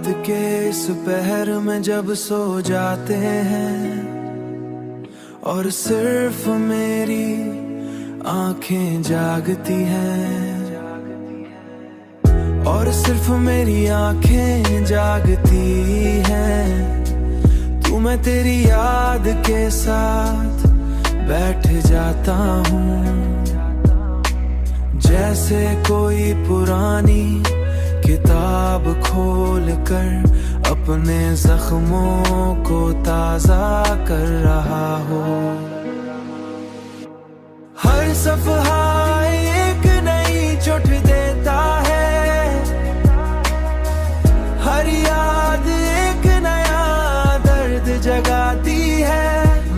रात के इस पहर में जब सो जाते हैं और सिर्फ मेरी आंखें जागती हैं, और सिर्फ मेरी आंखें जागती हैं, तू मैं तेरी याद के साथ बैठ जाता हूँ। जैसे कोई पुरानी किताब खोल कर अपने जख्मों को ताजा कर रहा हो। हर सफहा एक नई चोट देता है, हर याद एक नया दर्द जगाती है।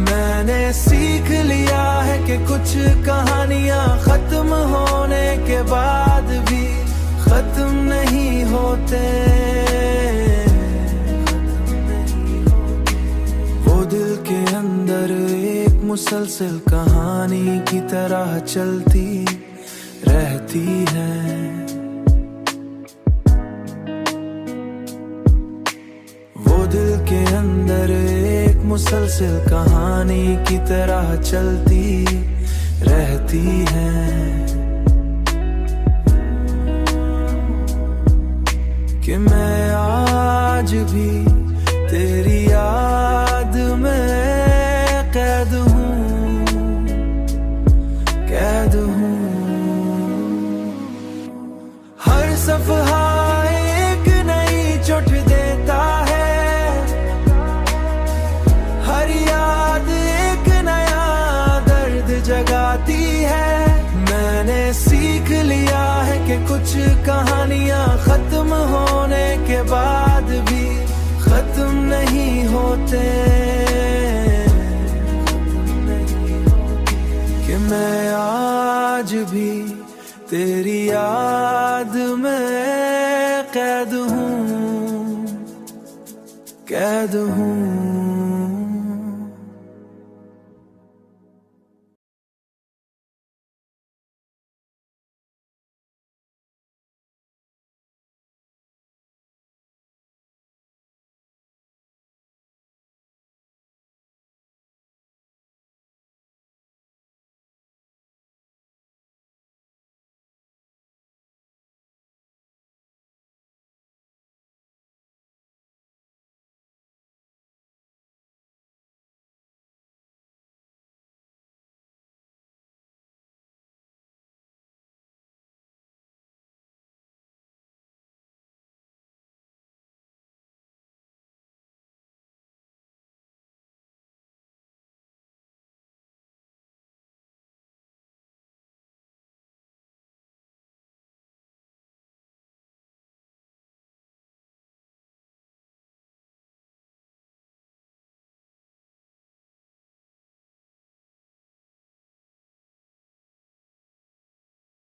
मैंने सीख लिया है कि कुछ कहानियां खत्म होने के बाद भी खत्म नहीं होते। वो दिल के अंदर एक मुसलसल कहानी की तरह चलती रहती है। वो दिल के अंदर एक मुसलसल कहानी की तरह चलती रहती है। कि मैं आज भी तेरी याद में कैद हूँ, कैद हूँ। हर सफहा एक नई चोट देता है, हर याद एक नया दर्द जगाती है। मैंने सीख लिया है कि कुछ कहानियां खत्म होने के बाद भी खत्म नहीं होते। कि मैं आज भी तेरी याद में कैद हूँ, कैद हूँ।